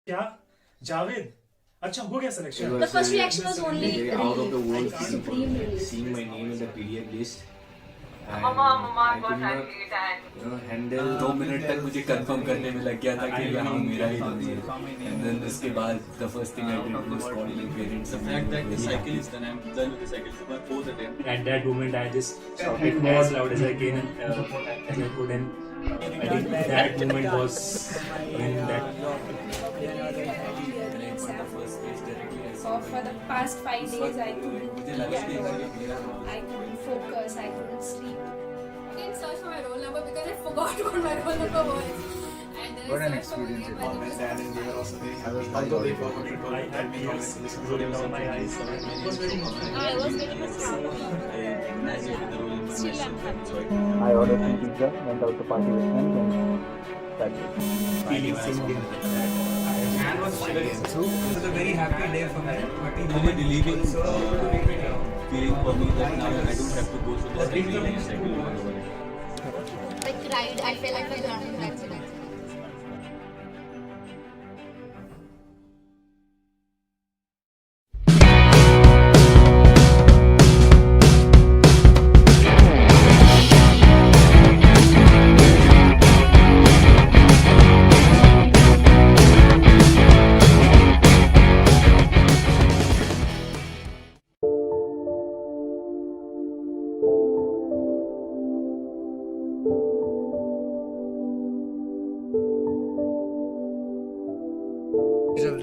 क्या जावेद? अच्छा हो गया It selection? The was first reaction was only very out of the world relief, feeling for supreme me, relief. seeing my name in the PDF list. And Mama, I was could not, angry and handle 2 minute तक मुझे confirm करने में लग गया था कि ये हाँ मेरा ही रोल है. And then उसके बाद the first thing I did was call my parents. The fact that the cycle is done, I'm done with the cycle for my fourth attempt. At that moment, I just shouted as loud as I can as I could, and I think that moment was when that. When I put the first page directly, I saw For the past 5 days, I couldn't मुझे eat लगा at कि all. मेरा role I couldn't focus. I couldn't sleep. I didn't search for my roll number because I forgot what my roll number was. And then What I an searched for experience my it name, was. but And they were also very happy. Although they forgot to call I had tears rolling down my eyes. It was very emotional. I was very much happy. I imagined the role in my Still I'm myself, happy. so I I ordered some pizza, went out to party with friends, and that's it. Feeling same thing. Man was shivering. So it was a very happy day for me. But really relieving feeling for me that now I don't have to go through this every cycle over and over again. I cried. I fell like a ground. That's it.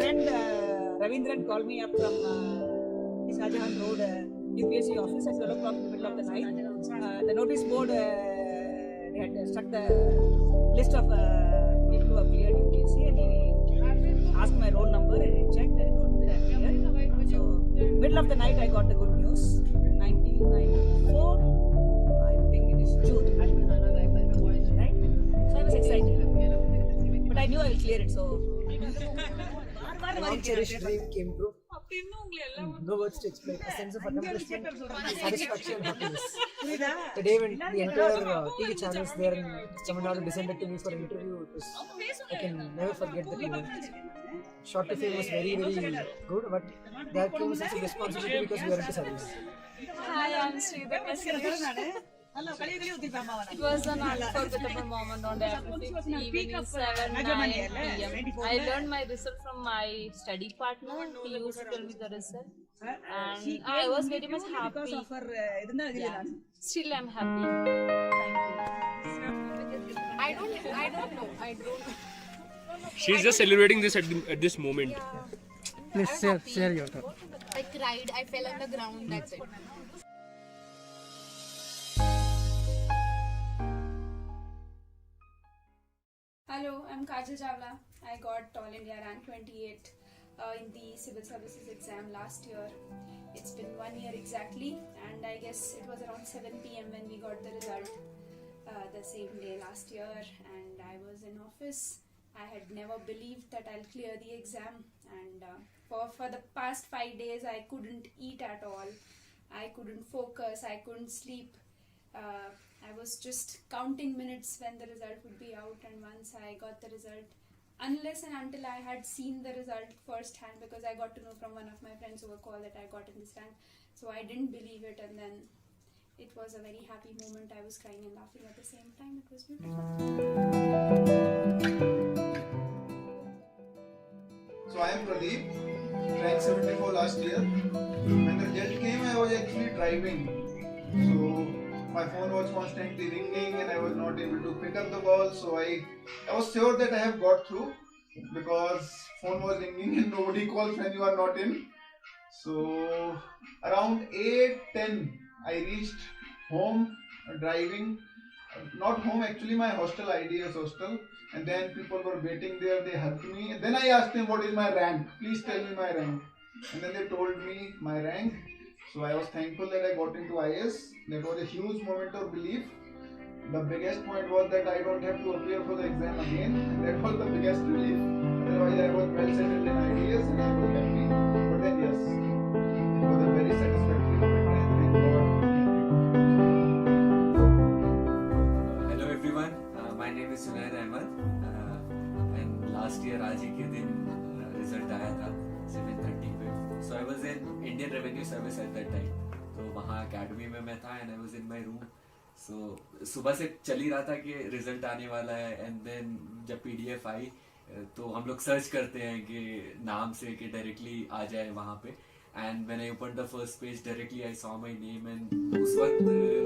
Friend Ravindran called me up from Shahjahan Road UPSC office at 12 o'clock in the middle of the night. The notice board they had struck the list of people who have cleared UPSC, and he asked my roll number, and he checked and he told me that I'm cleared. So middle of the night I got the good news. 1994, I think it is June, right? So I was excited, but I knew I will clear it. So. Long cherished dream came true. No words to explain. A sense of accomplishment, satisfaction, and happiness. The day when the entire TV channels there in Tamil Nadu descended to me for an interview, it was, I can never forget that moment. Short to fame was very, very good, but there came a sense of responsibility because we are into service. Hi, I'm Sridhar Kasiri. It was an unforgettable moment on that evening 7:09 p.m. I learned my result from my study partner. He used to tell me the result, and I was very much happy. Yeah. Still, I'm happy. Thank you. I don't know. I don't know. She's just celebrating this at this moment. Please share your thought. I cried. I fell on the ground. That's it. Hello, I'm Kajal Chawla. I got All India Rank 28 in the Civil Services exam last year. It's been 1 year exactly, and I guess it was around 7 p.m. when we got the result the same day last year, and I was in office. I had never believed that I'll clear the exam, and for the past 5 days I couldn't eat at all. I couldn't focus, I couldn't sleep. I was just counting minutes when the result would be out, and once I got the result, unless and until I had seen the result firsthand, because I got to know from one of my friends over call that I got in this rank, so I didn't believe it, and then it was a very happy moment. I was crying and laughing at the same time. It was beautiful. So I am Pradeep, rank 74 last year. When the result came, I was actually driving. So my phone was constantly ringing and I was not able to pick up the call. So I was sure that I have got through, because phone was ringing and nobody calls when you are not in. So around 8:10 I reached home driving. Not home actually, my hostel, IDS hostel. And then people were waiting there, they hugged me. And then I asked them, what is my rank? Please tell me my rank. And then they told me my rank. So I was thankful that I got into IS. That was a huge moment of relief. The biggest point was that I don't have to appear for the exam again. And that was the biggest relief. Otherwise I was well settled in IDS and I was happy. But then yes, it was a very satisfactory moment, and thank God. Hello everyone, my name is Sunaid Ahmed, and last year आज ही के दिन at that time. तो वहाँ academy में मैं था and I was in my room. So सुबह से चल ही रहा था कि रिजल्ट आने वाला है and then जब PDF आई तो हम लोग सर्च करते हैं कि नाम से कि डायरेक्टली आ जाए वहाँ पे. And when I opened the first page, directly I saw my name and उस वक्त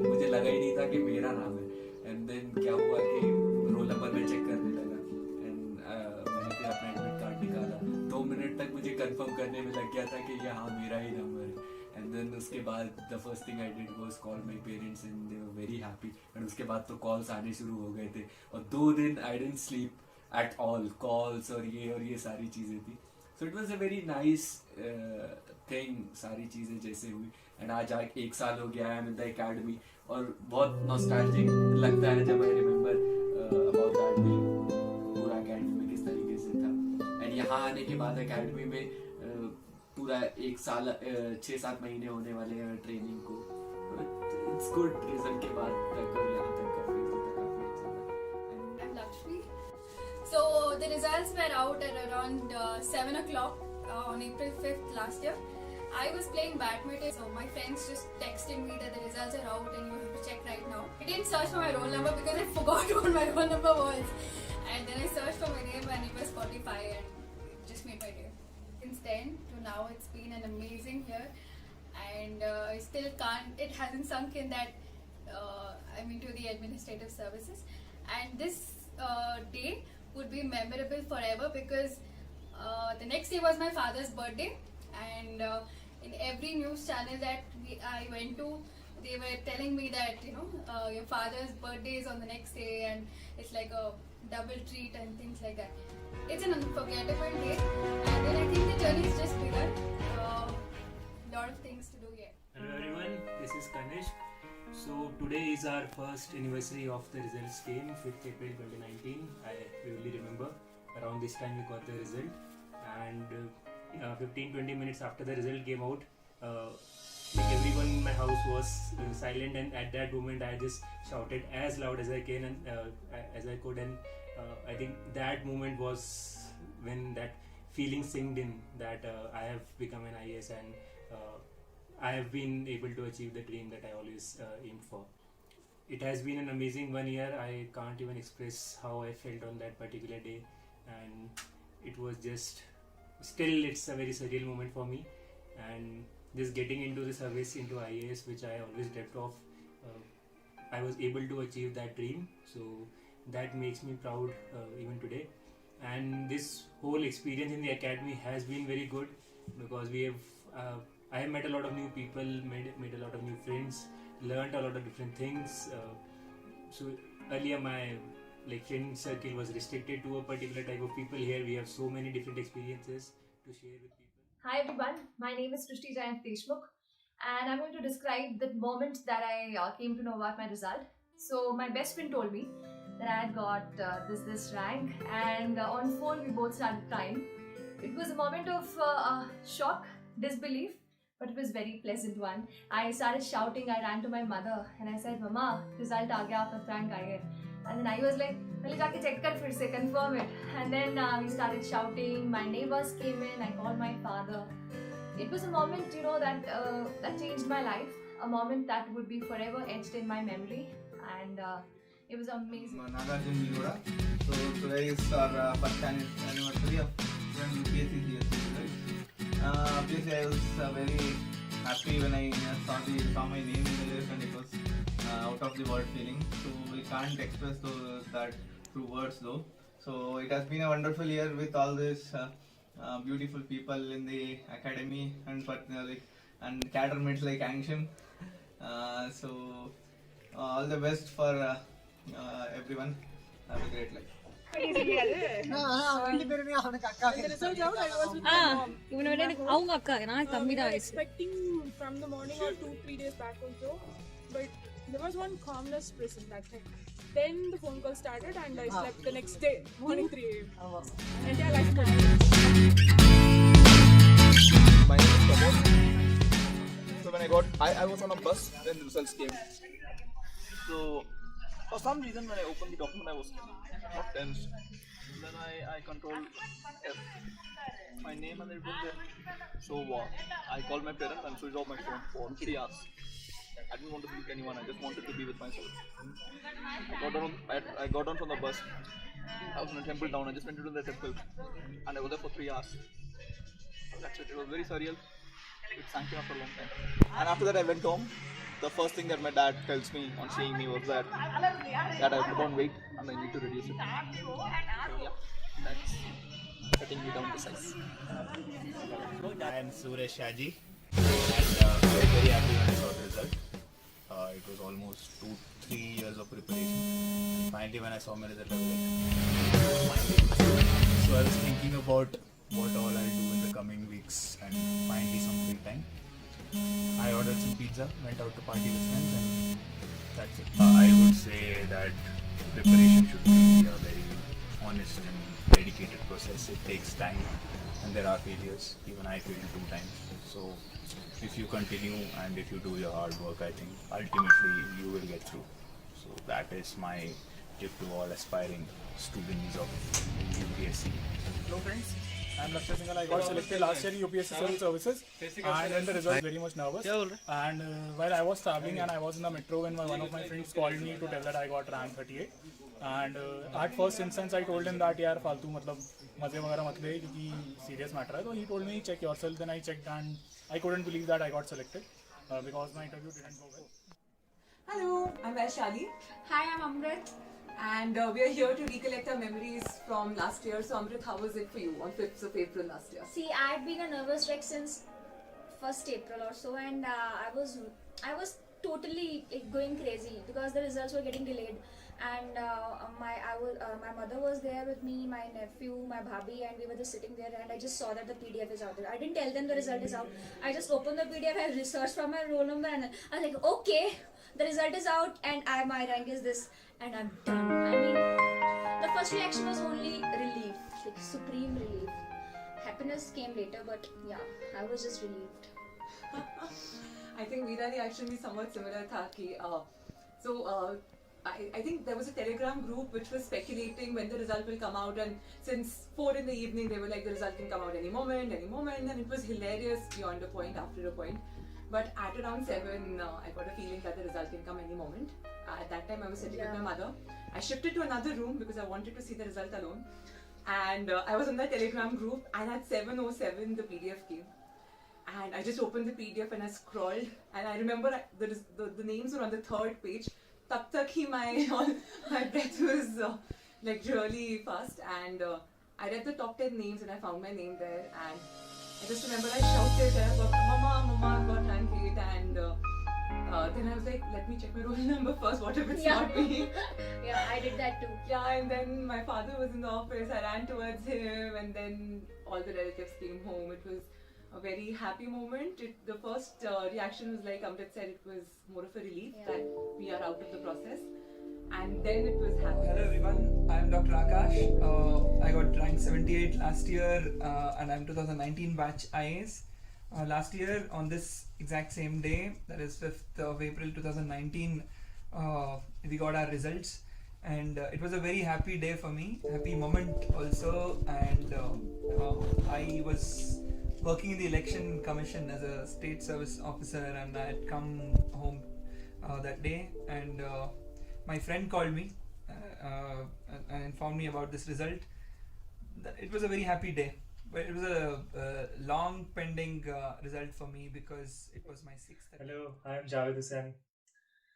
मुझे लगा ही नहीं था कि मेरा नाम है. And then क्या हुआ कि रोल नंबर में चेक करने लगा and मैंने फिर अपना एडमिट कार्ड निकाला. 2 मिनट तक मुझे कंफर्म करने में लग गया था कि ये हाँ मेरा ही नंबर है. And then उसके बाद the first thing I did was call my parents and they were very happy. And उसके बाद तो calls आने शुरू हो गए थे और 2 दिन I didn't sleep at all. Calls और ये सारी चीज़ें थी. So it was a very nice thing. सारी चीज़ें जैसे हुई and आज 1 साल हो गया I'm in the academy और बहुत nostalgic लगता है जब I remember about that day. पूरा academy में किस तरीके से था and यहाँ आने के बाद academy में पूरा 1 साल 6-7 महीने होने वाले हैं ट्रेनिंग को. It's good. रिजल्ट के बाद तक और यहाँ तक का फेज तक काफी अच्छा था. I'm Lakshmi. So the results were out at around 7 o'clock on April 5th last year. I was playing badminton, so my friends just texted me that the results are out and you have to check right now. I didn't search for my roll number because I forgot what my roll number was. And then I searched for my name and it was 45 and it just made my day. Since then to now, it's been an amazing year. And I still can't, it hasn't sunk in that I'm into the administrative services. And this day would be memorable forever because the next day was my father's birthday. And in every news channel that I went to, they were telling me that, you know, your father's birthday is on the next day and it's like a double treat and things like that. It's an unforgettable day and then I think the journey is just begun. Lot of things to do yet. Hello everyone, this is Kanishk. So today is our first anniversary of the results came, 5th April 2019. I vividly remember around this time we got the result and 15-20 minutes after the result came out, like everyone in my house was silent and at that moment I just shouted as loud as I can and as I could and I think that moment was when that feeling sinked in that I have become an IAS and I have been able to achieve the dream that I always aimed for. It has been an amazing 1 year. I can't even express how I felt on that particular day and it was just still it's a very surreal moment for me and just getting into the service into IAS which I always dreamt of, I was able to achieve that dream, so that makes me proud even today. And this whole experience in the academy has been very good because we have I have met a lot of new people, made a lot of new friends, learned a lot of different things. So earlier my friend circle was restricted to a particular type of people. Here we have so many different experiences to share with people. Hi everyone, my name is Srishti Jayanth Deshmukh and I'm going to describe the moment that I came to know about my result. So my best friend told me that I had got this rank and on phone we both started crying. It was a moment of shock, disbelief, but it was very pleasant one. I started shouting, I ran to my mother and I said, Mama, result aa gaya, aapka rank aa gaya. And then I was like, "Pehle jaake check kar fir se, confirm it." And then we started shouting. My neighbors came in. I called my father. It was a moment, you know, that changed my life. A moment that would be forever etched in my memory. And it was amazing. Nagarjun Miroda. So today is our first anniversary of UPSC GST. Obviously, I was very happy when I saw my name in the list and it was out of the world feeling. So we can't express that through words though. So it has been a wonderful year with all these beautiful people in the academy and catermates like Angsham. So all the best for everyone. Have a great life. Expecting from the morning or 2-3 days back also, but there was one calmness present that time. Then the phone call started and I slept the next day, morning 3 a.m. Entire life My name is Pramod. So when I was on a bus when the results came. So for some reason when I opened the document I was not tense. Then I controlled F. my name and everything there. So I called my parents and switched off my phone for 3 hours. I didn't want to meet anyone. I just wanted to be with myself. I got down from the bus. I was in a temple town. I just went into the temple, and I was there for 3 hours. That's it. It was very surreal. It sank in after a long time. And after that, I went home. The first thing that my dad tells me on seeing me was that I put on weight and I need to reduce it. So yeah, that's cutting me down to size. I am Suresh Shaji, and I was very happy when I saw the result. It was almost 2-3 years of preparation. And finally, when I saw my result, I was like, so I was thinking about what all I'll do in the coming weeks and finally some free time. I ordered some pizza, went out to party with friends, and that's it. I would say that preparation should be a very honest and dedicated process. It takes time, and there are failures. Even I failed 2 times. So if you continue and if you do your hard work, I think ultimately you will get through. So that is my tip to all aspiring students of UPSC. Hello friends, I am Lakshya Singhal. I got selected last year in UPSC Civil Services, and then the result very much nervous. And while I was traveling and I was in the metro when one of my friends called me to tell that I got rank 38. And at first instance I told him that यार फालतू मतलब मजे वगैरह मत ले क्योंकि serious matter है. So he told me check yourself. Then I checked and I couldn't believe that I got selected because my interview didn't go well. Hello, I'm Vaishali. Hi, I'm Amrit. And we are here to recollect our memories from last year. So Amrit, how was it for you on 5th of April last year? See, I've been a nervous wreck since 1st April or so, and I was totally going crazy because the results were getting delayed. And my mother was there with me, my nephew, my bhabhi, and we were just sitting there, and I just saw that the PDF is out there. I didn't tell them the result is out. I just opened the PDF, I researched from my roll number, and I was like, okay, the result is out, and my rank is this, and I'm done. I mean, the first reaction was only relief, like supreme relief. Happiness came later, but yeah, I was just relieved. I think मेरा reaction भी somewhat similar था कि I think there was a Telegram group which was speculating when the result will come out, and since 4 in the evening they were like the result can come out any moment, and it was hilarious beyond a point, after a point. But at around 7, I got a feeling that the result can come any moment. At that time I was sitting with my mother. I shifted to another room because I wanted to see the result alone. And I was in that Telegram group, and at 7:07 the PDF came. And I just opened the PDF and I scrolled, and I remember the names were on the 3rd page. Tab tak hi my breath was like really fast, and I read the top 10 names and I found my name there, and I just remember I shouted, Mama, I got rank 8, and then I was like, let me check my roll number first, what if it's not me? Yeah, I did that too. Yeah, and then my father was in the office, I ran towards him, and then all the relatives came home. It was a very happy moment. The first reaction was like Amrit said, it was more of a relief that we are out of the process, and then it was happy. Hello everyone, I am Dr. Akash. I got rank 78 last year, and I am 2019 batch IAS. Last year on this exact same day, that is 5th of April 2019, we got our results, and it was a very happy day for me, happy moment also, and I was working in the election commission as a state service officer, and I had come home that day, and my friend called me and informed me about this result. It was a very happy day, but it was a long pending result for me because it was my 6th. Hello, I am Javed Hussain.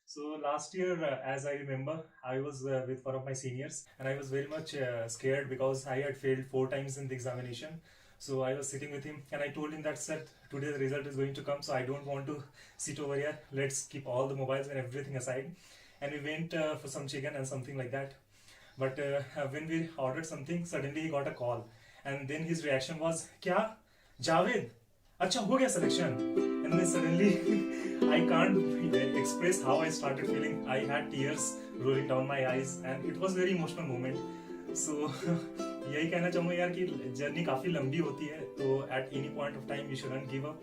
So last year, as I remember, I was with one of my seniors, and I was very much scared because I had failed 4 times in the examination. So I was sitting with him, and I told him that, sir, today the result is going to come, so I don't want to sit over here. Let's keep all the mobiles and everything aside. And we went for some chicken and something like that. But when we ordered something, suddenly he got a call. And then his reaction was, Kya? Javed? Acha, ho gaya selection? And then suddenly, I can't express how I started feeling. I had tears rolling down my eyes, and it was a very emotional moment. So यही कहना चाहूँगा यार कि journey काफ़ी लंबी होती है, तो at any point of time you shouldn't give up,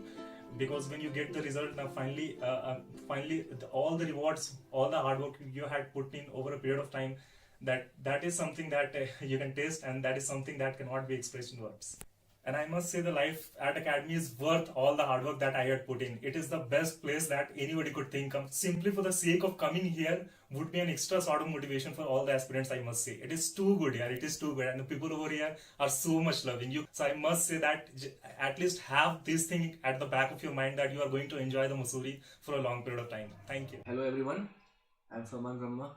because when you get the result now, finally all the rewards, all the hard work you had put in over a period of time, that is something that you can taste, and that is something that cannot be expressed in words. And I must say the life at Academy is worth all the hard work that I had put in. It is the best place that anybody could think of. Simply for the sake of coming here would be an extra sort of motivation for all the aspirants, I must say. It is too good here. It is too good. And the people over here are so much loving you. So I must say that at least have this thing at the back of your mind that you are going to enjoy the Mussoorie for a long period of time. Thank you. Hello everyone. I'm Faman Brahma.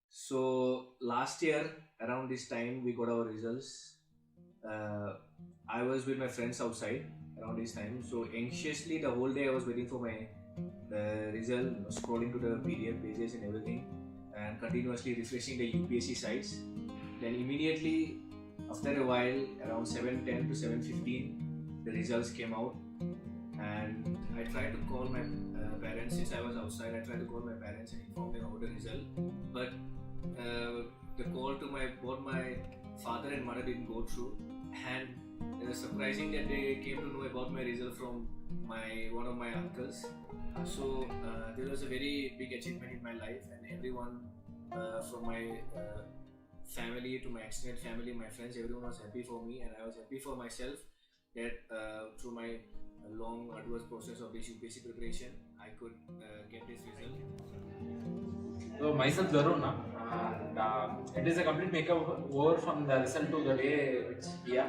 So last year around this time we got our results. I was with my friends outside around this time, so anxiously the whole day I was waiting for my result, scrolling to the PDF pages and everything, and continuously refreshing the UPSC sites. Then immediately after a while, around 7:10 to 7:15, the results came out, and I tried to call my parents. Since I was outside, I tried to call my parents and inform them about the result, but the call to both my father and mother didn't go through, and it was surprising that they came to know about my result from one of my uncles. So there was a very big achievement in my life, and everyone from my family to my extended family, my friends, everyone was happy for me, and I was happy for myself that through my long arduous process of this UPSC preparation, I could get this result. So myself Darun, and it is a complete makeover from the result to the day it's here.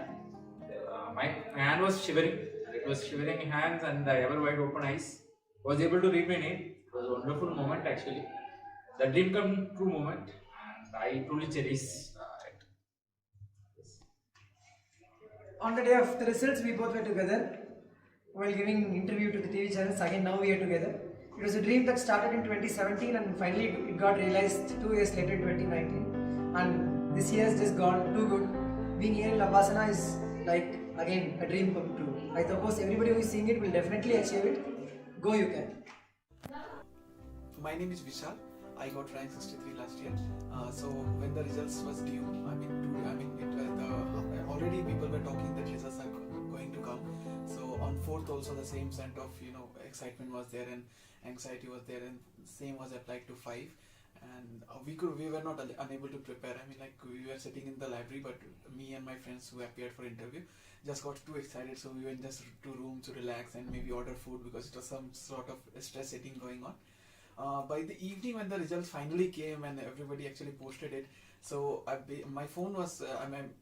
My hand was shivering. It was shivering hands and the ever wide open eyes. Was able to read my name. It was a wonderful moment actually. The dream come true moment, and I truly cherish it. On the day of the results, we both were together while giving interview to the TV channels. Again, now we are together. It was a dream that started in 2017 and finally it got realized 2 years later in 2019. And this year has just gone too good. Being here in Lavasana is like, again, a dream come true. I suppose everybody who is seeing it will definitely achieve it. Go, you can. My name is Vishal. I got rank 63 last year. So when the results was due, already people were talking that results are going to come. So on 4th also the same sense of excitement was there and anxiety was there, and same was applied to 5. And we were not unable to prepare. We were sitting in the library, but me and my friends who appeared for interview just got too excited, so we went just to room to relax and maybe order food because it was some sort of stress setting going on. By the evening when the results finally came and everybody actually posted it, so my phone was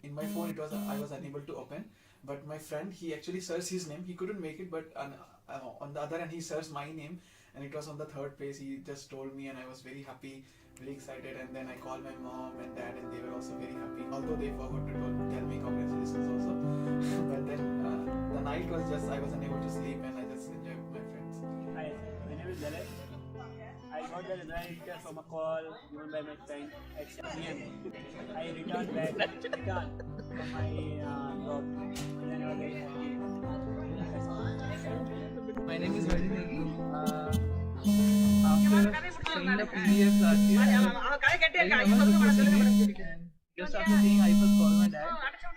in my phone it was I was unable to open, but my friend, he actually searched his name. He couldn't make it, but on the other hand he searched my name and it was on the 3rd page. He just told me and I was very happy, very excited, and then I called my mom and dad and they were also very happy, although they forgot to tell me congratulations also. But then the night was just, I was unable to sleep and I just enjoyed with my friends. Hi, my name is Jalal. I got the result from a call given by my friend at 7 p.m. I returned from my job and then I was very happy. My name is Vaidinegi. After seeing the PDF last year, and just after seeing, I first called my dad.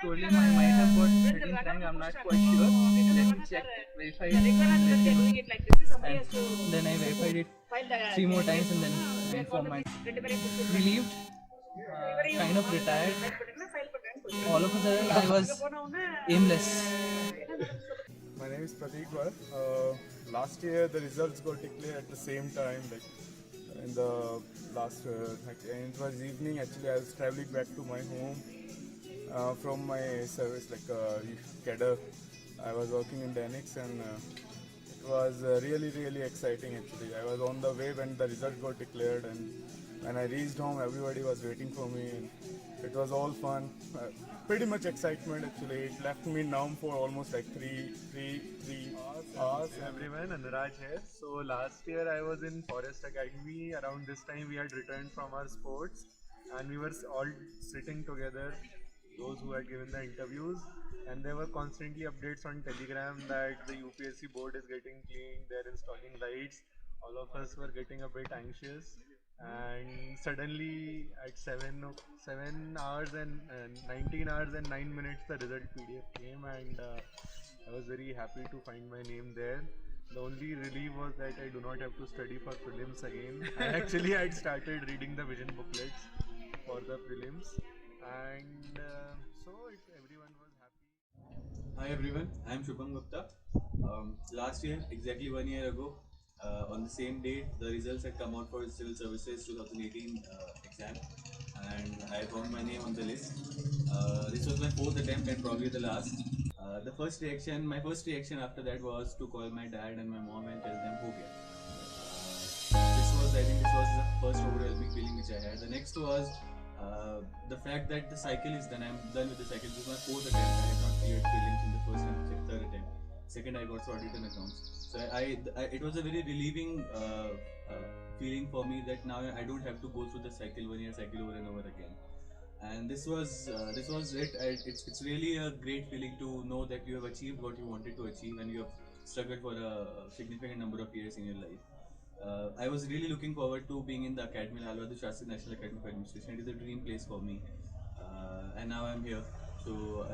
Told him I might have got 13th rank. I'm not quite sure. Let me check, verify it. And then I verified it 3 more times and then went for my relieved, kind of retired. All of a sudden, I was aimless. My name is Prateek Var. Last year the results got declared at the same time, in the last, and it was evening actually. I was traveling back to my home from my service, cadre. I was working in Danix and it was really exciting actually. I was on the way when the result got declared, and when I reached home everybody was waiting for me, and it was all fun. Pretty much excitement actually. It left me numb for almost like three hours. Everyone, Anuraj here. So last year I was in Forest Academy. Around this time we had returned from our sports and we were all sitting together, those who had given the interviews, and there were constantly updates on Telegram that the UPSC board is getting cleaned, they're installing lights. All of us were getting a bit anxious, and suddenly at 7 hours and 19 hours and 9 minutes the result PDF came, and I was very happy to find my name there. The only relief was that I do not have to study for prelims again. Actually I had started reading the vision booklets for the prelims, and so everyone was happy. Hi everyone, I am Shubham Gupta. Last year, exactly 1 year ago, on the same date, the results had come out for Civil Services 2018 exam, and I found my name on the list. This was my 4th attempt and probably the last. My first reaction after that was to call my dad and my mom and tell them ho gaya. I think this was the first overwhelming feeling which I had. The next was the fact that the cycle is done. I am done with the cycle. This was my 4th attempt. I had not cleared prelims in the first and 3rd attempt. Second, I got sorted in accounts. So it was a very relieving feeling for me that now I don't have to go through the cycle, 1 year cycle over and over again. And this was it. It's really a great feeling to know that you have achieved what you wanted to achieve, and you have struggled for a significant number of years in your life. I was really looking forward to being in the academy, Lal Bahadur Shastri National Academy of Administration. It is a dream place for me, and now I'm here. So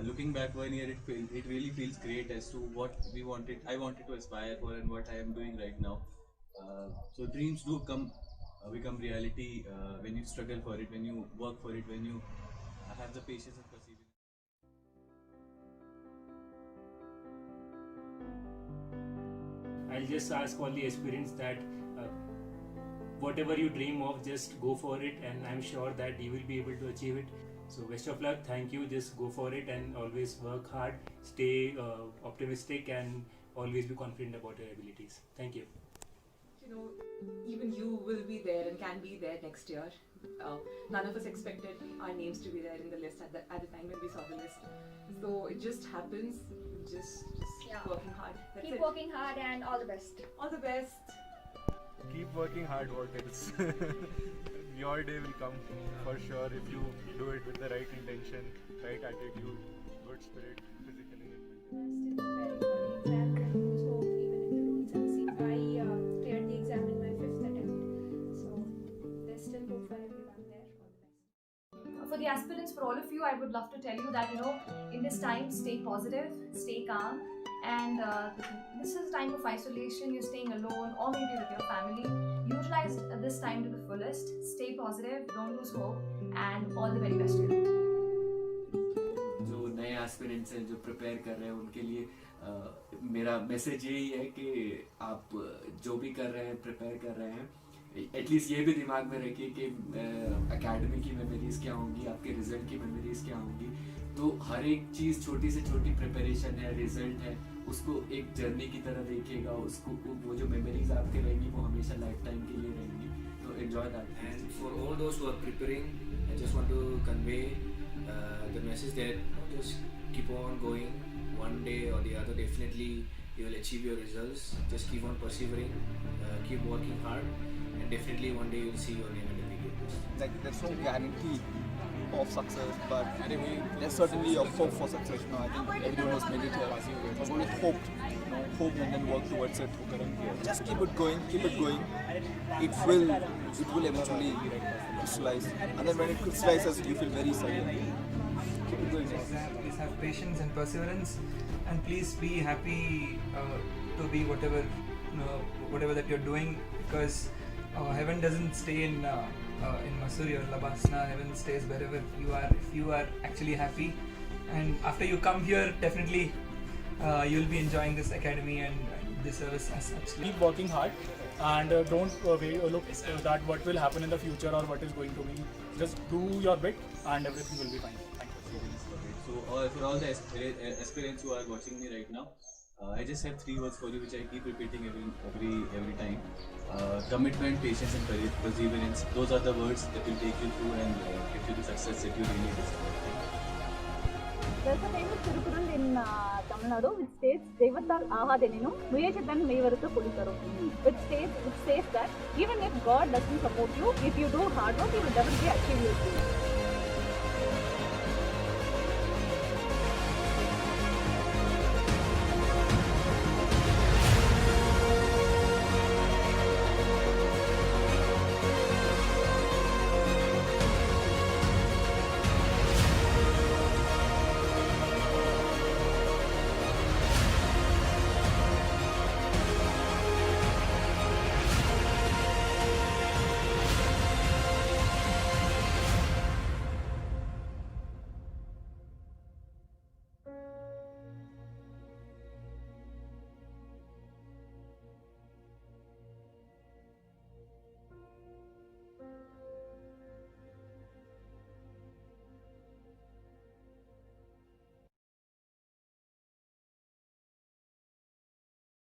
looking back 1 year, it really feels great as to what I wanted to aspire for, and what I am doing right now. So dreams do become reality when you struggle for it, when you work for it, when you have the patience and perseverance. I'll just ask all the aspirants that whatever you dream of, just go for it, and I'm sure that you will be able to achieve it. So best of luck, thank you, just go for it and always work hard, stay optimistic, and always be confident about your abilities. Thank you. You know, even you will be there and can be there next year. None of us expected our names to be there in the list at the time when we saw the list. So it just happens, just working hard. That's Keep it. working hard and all the best. All the best. Keep working hard, what else? Your day will come for sure if you do it with the right intention, right attitude, good spirit, physically and mentally. I cleared the exam in my 5th attempt, so there's still hope for everyone there. For the aspirants, for all of you, I would love to tell you that, in this time, stay positive, stay calm, and this is a time of isolation. You're staying alone or maybe with your family. Utilize this time to the fullest. Stay positive, don't lose hope, and all the very best to you. जो नए aspirants हैं, जो prepare कर रहे हैं, उनके लिए मेरा मैसेज यही है कि आप जो भी कर रहे हैं, प्रिपेयर कर रहे हैं, एटलीस्ट ये भी दिमाग में रखिए कि एकेडमी की मेमोरीज क्या होंगी, आपके रिजल्ट की मेमोरीज क्या होंगी. तो हर एक चीज़, छोटी से छोटी प्रिपरेशन है, रिजल्ट है, उसको एक जर्नी की तरह देखिएगा. उसको वो जो मेमोरीज आपके रहेंगी वो हमेशा लाइफ टाइम के लिए रहेंगी. तो enjoy that. And for all those who are preparing, I just want to convey the message that just keep on going. One day or the other, definitely you will achieve your results. Just keep on persevering, keep working hard, and definitely one day you will see your name in the big list. Like there's no guarantee of success, but there's certainly a hope for success. I think everyone has made it here. I've only hoped, hope and then work towards it. Just keep it going, keep it going. It will eventually crystallize, and then when it crystallizes, you feel very certain. Keep it going. Please have patience and perseverance, and please be happy to be whatever that you're doing, because heaven doesn't stay in Masuri or Labasna. Heaven stays wherever you are. If you are actually happy, and after you come here, definitely you'll be enjoying this academy and this service as such. Keep working hard, and don't look that what will happen in the future or what is going to be. Just do your bit, and everything will be fine. Thank you. So for all the aspirants who are watching me right now, I just have 3 words for you which I keep repeating every time. Commitment, patience and perseverance. Those are the words that will take you through and get you the success that you really deserve. There's a famous Tirukkural in Tamil Nadu which states Devathal Ahadeninu Muyachithan Meivaruthu Kulitharu, which says that even if God doesn't support you, if you do hard work, you will definitely achieve your dreams.